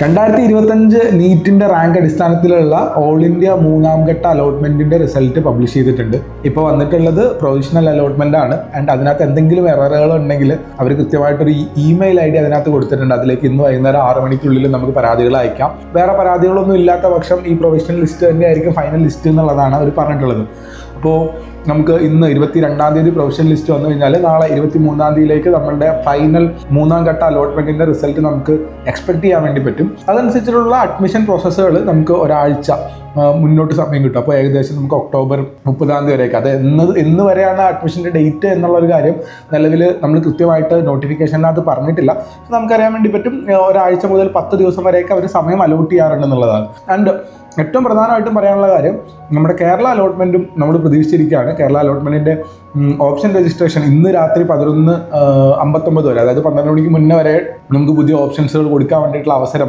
2025 നീറ്റിൻ്റെ rank അടിസ്ഥാനത്തിലുള്ള all India മൂന്നാം ഘട്ട അലോട്ട്മെൻറ്റിൻ്റെ റിസൾട്ട് പബ്ലിഷ് ചെയ്തിട്ടുണ്ട്. ഇപ്പോൾ വന്നിട്ടുള്ളത് പ്രൊവിഷണൽ അലോട്ട്മെൻ്റ് ആണ്. ആൻഡ് അതിനകത്ത് എന്തെങ്കിലും എററുകൾ ഉണ്ടെങ്കിൽ അവർ കൃത്യമായിട്ടൊരു ഇമെയിൽ ID അതിനകത്ത് കൊടുത്തിട്ടുണ്ട്. അതിലേക്ക് ഇന്ന് വൈകുന്നേരം 6 മണിക്കുള്ളിൽ നമുക്ക് പരാതികൾ അയക്കാം. വേറെ പരാതികളൊന്നും ഇല്ലാത്ത പക്ഷം ഈ പ്രൊവിഷണൽ ലിസ്റ്റ് തന്നെയായിരിക്കും ഫൈനൽ ലിസ്റ്റ് എന്നുള്ളതാണ് അവർ പറഞ്ഞിട്ടുള്ളത്. അപ്പോൾ നമുക്ക് ഇന്ന് 22-ാം തീയതി പ്രൊവിഷണൽ ലിസ്റ്റ് വന്നു കഴിഞ്ഞാൽ നാളെ 23-ാം തീയതിയിലേക്ക് നമ്മളുടെ ഫൈനൽ മൂന്നാം ഘട്ട അലോട്ട്മെൻറ്റിൻ്റെ റിസൾട്ട് നമുക്ക് എക്സ്പെക്ട് ചെയ്യാൻ വേണ്ടി പറ്റും. അതനുസരിച്ചിട്ടുള്ള അഡ്മിഷൻ പ്രോസസ്സുകൾ നമുക്ക് ഒരാഴ്ച മുന്നോട്ട് സമയം കിട്ടും. അപ്പോൾ ഏകദേശം നമുക്ക് ഒക്ടോബർ 30-ാം തീയതി വരെയൊക്കെ, അത് എന്ന് വരെയാണ് അഡ്മിഷൻ്റെ ഡേറ്റ് എന്നുള്ളൊരു കാര്യം നിലവിൽ നമ്മൾ കൃത്യമായിട്ട് നോട്ടിഫിക്കേഷനകത്ത് പറഞ്ഞിട്ടില്ല. നമുക്കറിയാൻ വേണ്ടി പറ്റും ഒരാഴ്ച മുതൽ 10 ദിവസം വരെയൊക്കെ അവർ സമയം അലോട്ട് ചെയ്യാറുണ്ടെന്നുള്ളതാണ്. ആൻഡ് ഏറ്റവും പ്രധാനമായിട്ടും പറയാനുള്ള കാര്യം, നമ്മുടെ കേരള അലോട്ട്മെൻറ്റും നമ്മൾ പ്രതീക്ഷിച്ചിരിക്കുകയാണ്. കേരള അലോട്ട്മെൻറ്റിൻ്റെ ഓപ്ഷൻ രജിസ്ട്രേഷൻ ഇന്ന് രാത്രി 11:59 വരെ, അതായത് 12 മണിക്ക് മുന്നേ വരെ നമുക്ക് പുതിയ ഓപ്ഷൻസുകൾ കൊടുക്കാൻ വേണ്ടിയിട്ടുള്ള അവസരം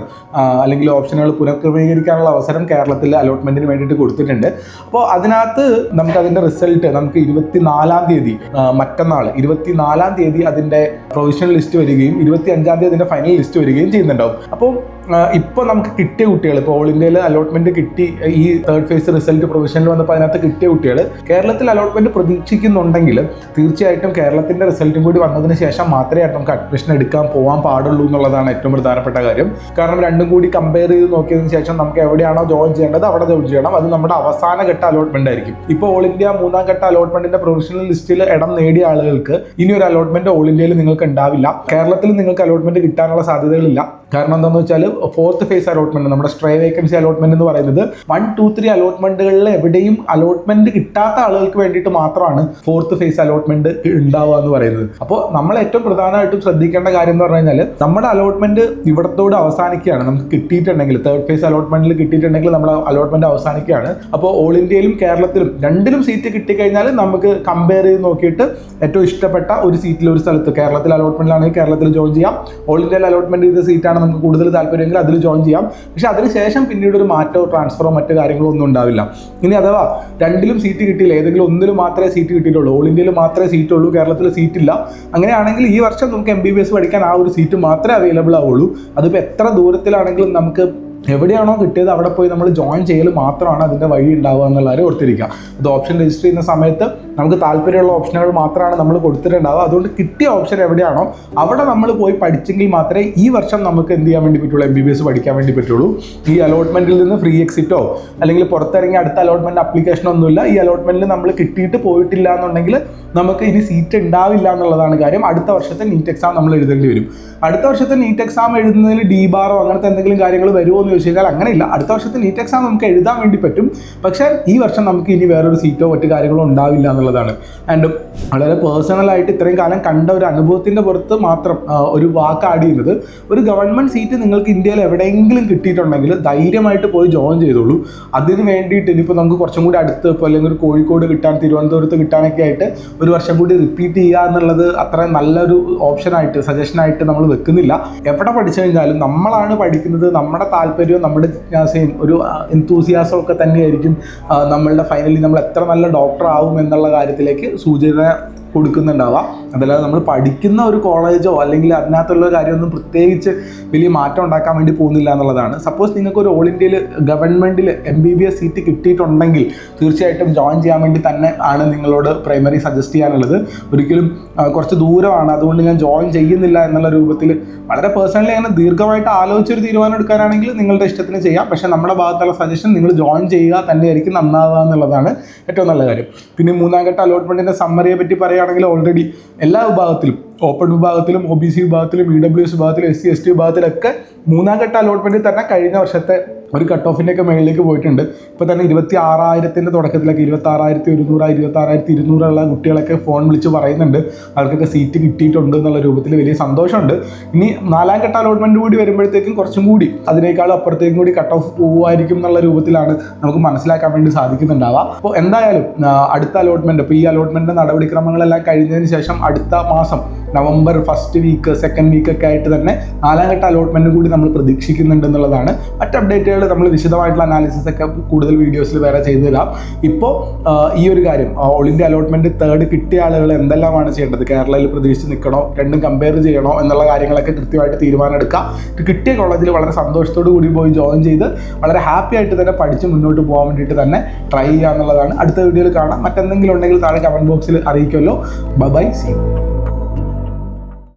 അല്ലെങ്കിൽ ഓപ്ഷനുകൾ പുനഃക്രമീകരിക്കാനുള്ള അവസരം കേരളത്തിൽ അലോട്ട്മെൻറ്റിന് വേണ്ടിയിട്ട് കൊടുത്തിട്ടുണ്ട്. അപ്പോൾ അതിനകത്ത് നമുക്കതിൻ്റെ റിസൾട്ട് നമുക്ക് 24-ാം തീയതി മറ്റന്നാൾ 24-ാം തീയതി അതിൻ്റെ പ്രൊവിഷണൽ ലിസ്റ്റ് വരികയും 25-ാം തീയതി അതിൻ്റെ ഫൈനൽ ലിസ്റ്റ് വരികയും ചെയ്യുന്നുണ്ടാവും. അപ്പോൾ ഇപ്പോൾ നമുക്ക് കിട്ടിയ കുട്ടികൾ, ഇപ്പോൾ ഓൾ ഇന്ത്യയിൽ അലോട്ട്മെൻറ്റ് കിട്ടി, ഈ തേർഡ് ഫേസ് റിസൾട്ട് പ്രൊവിഷനിൽ വന്നപ്പോൾ അതിനകത്ത് കിട്ടിയ കുട്ടികൾ കേരളത്തിൽ അലോട്ട്മെൻറ്റ് പ്രതീക്ഷിക്കുന്നുണ്ടെങ്കിൽ തീർച്ചയായിട്ടും കേരളത്തിൻ്റെ റിസൾട്ടും കൂടി വന്നതിന് ശേഷം മാത്രമേ നമുക്ക് അഡ്മിഷൻ എടുക്കാൻ പോകാൻ പാടുള്ളൂ എന്നുള്ളതാണ് ഏറ്റവും പ്രധാനപ്പെട്ട കാര്യം. കാരണം രണ്ടും കൂടി കമ്പയർ ചെയ്ത് നോക്കിയതിന് ശേഷം നമുക്ക് എവിടെയാണോ ജോയിൻ ചെയ്യേണ്ടത് അവിടെ ജോയിൻ ചെയ്യണം. അത് നമ്മുടെ അവസാന ഘട്ട അലോട്ട്മെന്റ് ആയിരിക്കും. ഇപ്പോൾ ഓൾ ഇന്ത്യ മൂന്നാം ഘട്ട അലോട്ട്മെന്റിന്റെ പ്രൊവിഷണൽ ലിസ്റ്റിൽ ഇടം നേടിയ ആളുകൾക്ക് ഇനി ഒരു അലോട്ട്മെന്റ് ഓൾ ഇന്ത്യയിൽ നിങ്ങൾക്ക് ഉണ്ടാവില്ല. കേരളത്തിൽ നിങ്ങൾക്ക് അലോട്ട്മെന്റ് കിട്ടാനുള്ള സാധ്യതകളില്ല. കാരണം എന്താണെന്ന് വെച്ചാൽ ഫോർത്ത് ഫേസ് അലോട്ട്മെന്റ്, നമ്മുടെ സ്ട്രേ വേക്കൻസി അലോട്ട്മെന്റ് എന്ന് പറയുന്നത് 1, 2, 3 അലോട്ട്മെന്റുകളിൽ എവിടെയും അലോട്ട്മെന്റ് കിട്ടാത്ത ആളുകൾക്ക് വേണ്ടിയിട്ട് മാത്രമാണ് ഫോർത്ത് ഫേസ് അലോട്ട്മെന്റ് ഉണ്ടാവുക എന്ന് പറയുന്നത്. അപ്പോൾ നമ്മൾ ഏറ്റവും പ്രധാനമായിട്ടും ശ്രദ്ധിക്കേണ്ട കാര്യം എന്ന് പറഞ്ഞു കഴിഞ്ഞാൽ, നമ്മുടെ അലോട്ട്മെന്റ് ഇവിടത്തോട് അവസാനിക്കുകയാണ്. നമുക്ക് കിട്ടിയിട്ടുണ്ടെങ്കിൽ തേർഡ് ഫേസ് അലോട്ട്മെന്റിൽ കിട്ടിയിട്ടുണ്ടെങ്കിൽ നമ്മുടെ അലോട്ട്മെന്റ് അവസാനിക്കുകയാണ്. അപ്പോൾ ഓൾ ഇന്ത്യയിലും കേരളത്തിലും രണ്ടിലും സീറ്റ് കിട്ടിക്കഴിഞ്ഞാൽ നമുക്ക് കമ്പയർ ചെയ്ത് നോക്കിയിട്ട് ഏറ്റവും ഇഷ്ടപ്പെട്ട ഒരു സീറ്റിൽ ഒരു സ്ഥലത്ത്, കേരളത്തിൽ അലോട്ട്മെന്റിലാണെങ്കിൽ കേരളത്തിൽ ജോയിൻ ചെയ്യാം. ഓൾ ഇന്ത്യയിൽ അലോട്ട്മെന്റ് ചെയ്ത സീറ്റാണ് നമുക്ക് കൂടുതൽ താല്പര്യമെങ്കിൽ അതിൽ ജോയിൻ ചെയ്യാം. പക്ഷെ അതിനുശേഷം പിന്നീട് ഒരു മാറ്റമോ ട്രാൻസ്ഫറോ മറ്റു കാര്യങ്ങളോ ഒന്നും ഉണ്ടാവില്ല. ഇനി അഥവാ രണ്ടിലും സീറ്റ് കിട്ടിയില്ല, ഏതെങ്കിലും ഒന്നിലും മാത്രമേ സീറ്റ് കിട്ടിയിട്ടുള്ളൂ, ഓൾ ഇന്ത്യയിൽ മാത്രമേ സീറ്റുള്ളൂ, കേരളത്തിൽ സീറ്റില്ല, അങ്ങനെയാണെങ്കിൽ ഈ വർഷം നമുക്ക് MBBS പഠിക്കാൻ ആ ഒരു സീറ്റ് മാത്രമേ അവൈലബിൾ ആവുള്ളൂ. അതിപ്പോൾ എത്ര ദൂരത്തിലാണെങ്കിലും നമുക്ക് എവിടെയാണോ കിട്ടിയത് അവിടെ പോയി നമ്മൾ ജോയിൻ ചെയ്യൽ മാത്രമാണ് അതിൻ്റെ വഴി ഉണ്ടാവുക എന്നുള്ള കാര്യം ഓർത്തിരിക്കുക. അത് ഓപ്ഷൻ രജിസ്റ്റർ ചെയ്യുന്ന സമയത്ത് നമുക്ക് താല്പര്യമുള്ള ഓപ്ഷനുകൾ മാത്രമാണ് നമ്മൾ കൊടുത്തിട്ടുണ്ടാവുക. അതുകൊണ്ട് കിട്ടിയ ഓപ്ഷൻ എവിടെയാണോ അവിടെ നമ്മൾ പോയി പഠിച്ചെങ്കിൽ മാത്രമേ ഈ വർഷം നമുക്ക് എന്ത് ചെയ്യാൻ വേണ്ടി പറ്റുള്ളൂ, MBBS പഠിക്കാൻ വേണ്ടി പറ്റുള്ളൂ. ഈ അലോട്ട്മെൻറ്റിൽ നിന്ന് ഫ്രീ എക്സിറ്റോ അല്ലെങ്കിൽ പുറത്തിറങ്ങി അടുത്ത അലോട്ട്മെൻറ്റ് അപ്ലിക്കേഷനോ ഒന്നുമില്ല. ഈ അലോട്ട്മെൻറ്റിൽ നമ്മൾ കിട്ടിയിട്ട് പോയിട്ടില്ല എന്നുണ്ടെങ്കിൽ നമുക്ക് ഇനി സീറ്റ് ഉണ്ടാവില്ല എന്നുള്ളതാണ് കാര്യം. അടുത്ത വർഷത്തെ നീറ്റ് എക്സാം നമ്മൾ എഴുതേണ്ടി വരും. അടുത്ത വർഷത്തെ നീറ്റ് എക്സാം എഴുതുന്നതിന് DBARO അങ്ങനത്തെ എന്തെങ്കിലും കാര്യങ്ങൾ വരുമോ എന്ന് ചോദിച്ചു കഴിഞ്ഞാൽ അങ്ങനെയില്ല. അടുത്ത വർഷത്തെ നീറ്റ് എക്സാം നമുക്ക് എഴുതാൻ വേണ്ടി പറ്റും. പക്ഷേ ഈ വർഷം നമുക്ക് ഇനി വേറൊരു സീറ്റോ മറ്റു കാര്യങ്ങളോ ഉണ്ടാവില്ല എന്നുള്ളതാണ്. ആൻഡ് വളരെ പേഴ്സണലായിട്ട് ഇത്രയും കാലം കണ്ട ഒരു അനുഭവത്തിൻ്റെ പുറത്ത് മാത്രം ഒരു വാക്ക് ആഡ് ചെയ്യുന്നത്, ഒരു ഗവൺമെൻറ് സീറ്റ് നിങ്ങൾക്ക് ഇന്ത്യയിൽ എവിടെയെങ്കിലും കിട്ടിയിട്ടുണ്ടെങ്കിൽ ധൈര്യമായിട്ട് പോയി ജോയിൻ ചെയ്തോളൂ. അതിന് വേണ്ടിയിട്ട് ഇനിയിപ്പോൾ നമുക്ക് കുറച്ചും കൂടി അടുത്ത് ഇപ്പോൾ അല്ലെങ്കിൽ ഒരു കോഴിക്കോട് കിട്ടാൻ, തിരുവനന്തപുരത്ത് കിട്ടാനൊക്കെ ആയിട്ട് ഒരു വർഷം കൂടി റിപ്പീറ്റ് ചെയ്യുക എന്നുള്ളത് അത്ര നല്ലൊരു ഓപ്ഷനായിട്ട് സജഷനായിട്ട് നമ്മൾ വെക്കുന്നില്ല. എവിടെ പഠിച്ചു കഴിഞ്ഞാലും നമ്മളാണ് പഠിക്കുന്നത്, നമ്മുടെ താല്പര്യവും നമ്മുടെ ജിജ്ഞാസയും ഒരു എന്തൂസിയാസം ഒക്കെ തന്നെയായിരിക്കും നമ്മളുടെ ഫൈനലി നമ്മൾ എത്ര നല്ല ഡോക്ടർ ആവും എന്നുള്ള കാര്യത്തിലേക്ക് സൂചന കൊടുക്കുന്നുണ്ടാവുക. അതല്ലാതെ നമ്മൾ പഠിക്കുന്ന ഒരു കോളേജോ അല്ലെങ്കിൽ അതിനകത്തുള്ള കാര്യമൊന്നും പ്രത്യേകിച്ച് വലിയ മാറ്റം ഉണ്ടാക്കാൻ വേണ്ടി പോകുന്നില്ല എന്നുള്ളതാണ്. സപ്പോസ് നിങ്ങൾക്ക് ഒരു ഓൾ ഇന്ത്യയിൽ ഗവൺമെൻറ്റിൽ MBBS സീറ്റ് കിട്ടിയിട്ടുണ്ടെങ്കിൽ തീർച്ചയായിട്ടും ജോയിൻ ചെയ്യാൻ വേണ്ടി തന്നെ ആണ് നിങ്ങളോട് പ്രൈമറി സജസ്റ്റ് ചെയ്യാനുള്ളത്. ഒരിക്കലും കുറച്ച് ദൂരമാണ്, അതുകൊണ്ട് ഞാൻ ജോയിൻ ചെയ്യുന്നില്ല എന്നുള്ള രൂപത്തിൽ വളരെ പേഴ്സണലി അങ്ങനെ ദീർഘമായിട്ട് ആലോചിച്ചൊരു തീരുമാനം എടുക്കാനാണെങ്കിൽ നിങ്ങളുടെ ഇഷ്ടത്തിന് ചെയ്യാം. പക്ഷേ നമ്മുടെ ഭാഗത്തുള്ള സജഷൻ നിങ്ങൾ ജോയിൻ ചെയ്യുക തന്നെയായിരിക്കും നന്നാവുക എന്നുള്ളതാണ് ഏറ്റവും നല്ല കാര്യം. പിന്നെ മൂന്നാം ഘട്ട അലോട്ട്മെൻറ്റിൻ്റെ സമ്മറിയെ പറ്റി പറയുകയാണെങ്കിൽ ഓൾറെഡി എല്ലാ വിഭാഗത്തിലും, ഓപ്പൺ വിഭാഗത്തിലും OBC വിഭാഗത്തിലും EWS വിഭാഗത്തിലും SC ST വിഭാഗത്തിലൊക്കെ മൂന്നാം ഘട്ട അലോട്ട്മെൻറ്റിൽ തന്നെ കഴിഞ്ഞ വർഷത്തെ ഒരു കട്ട് ഓഫിൻ്റെയൊക്കെ മേളിലേക്ക് പോയിട്ടുണ്ട്. ഇപ്പോൾ തന്നെ 26,000 തുടക്കത്തിലൊക്കെ 26,100 26,200 കുട്ടികളൊക്കെ ഫോൺ വിളിച്ച് പറയുന്നുണ്ട് അവർക്കൊക്കെ സീറ്റ് കിട്ടിയിട്ടുണ്ട് എന്നുള്ള രൂപത്തിൽ. വലിയ സന്തോഷമുണ്ട്. ഇനി നാലാം ഘട്ട അലോട്ട്മെൻറ്റ് കൂടി വരുമ്പോഴത്തേക്കും കുറച്ചും കൂടി അതിനേക്കാളും അപ്പുറത്തേക്കും കൂടി കട്ട് ഓഫ് പോകുമായിരിക്കും എന്നുള്ള രൂപത്തിലാണ് നമുക്ക് മനസ്സിലാക്കാൻ വേണ്ടി സാധിക്കുന്നുണ്ടാവുക. അപ്പോൾ എന്തായാലും അടുത്ത അലോട്ട്മെൻറ്റ്, ഇപ്പോൾ ഈ അലോട്ട്മെൻറ്റിൻ്റെ നടപടിക്രമങ്ങളെല്ലാം കഴിഞ്ഞതിന് ശേഷം അടുത്ത മാസം നവംബർ ഫസ്റ്റ് വീക്ക് സെക്കൻഡ് വീക്കൊക്കെ ആയിട്ട് തന്നെ 4ാം ഘട്ട അലോട്ട്മെൻറ്റ് കൂടി നമ്മൾ പ്രതീക്ഷിക്കുന്നുണ്ട് എന്നുള്ളതാണ്. മറ്റ് അപ്ഡേറ്റുകൾ നമ്മൾ വിശദമായിട്ടുള്ള അനാലിസിസ് ഒക്കെ കൂടുതൽ വീഡിയോസിൽ വേറെ ചെയ്തു തരാം. ഇപ്പോൾ ഈ ഒരു കാര്യം ഓൾ ഇന്ത്യ അലോട്ട്മെൻറ്റ് 3rd കിട്ടിയ ആളുകൾ എന്തെല്ലാമാണ് ചെയ്യേണ്ടത്, കേരളയിൽ പ്രതീക്ഷിച്ച് നിൽക്കണോ, രണ്ടും കമ്പയർ ചെയ്യണോ എന്നുള്ള കാര്യങ്ങളൊക്കെ കൃത്യമായിട്ട് തീരുമാനം എടുക്കുക. കിട്ടിയ കോളേജിൽ വളരെ സന്തോഷത്തോടു കൂടി പോയി ജോയിൻ ചെയ്ത് വളരെ ഹാപ്പി ആയിട്ട് തന്നെ പഠിച്ച് മുന്നോട്ട് പോകാൻ വേണ്ടിയിട്ട് തന്നെ ട്രൈ ചെയ്യുക എന്നുള്ളതാണ്. അടുത്ത വീഡിയോയിൽ കാണാം. മറ്റെന്തെങ്കിലും ഉണ്ടെങ്കിൽ താഴെ കമൻറ്റ് ബോക്സിൽ അറിയിക്കുമല്ലോ. By, see you.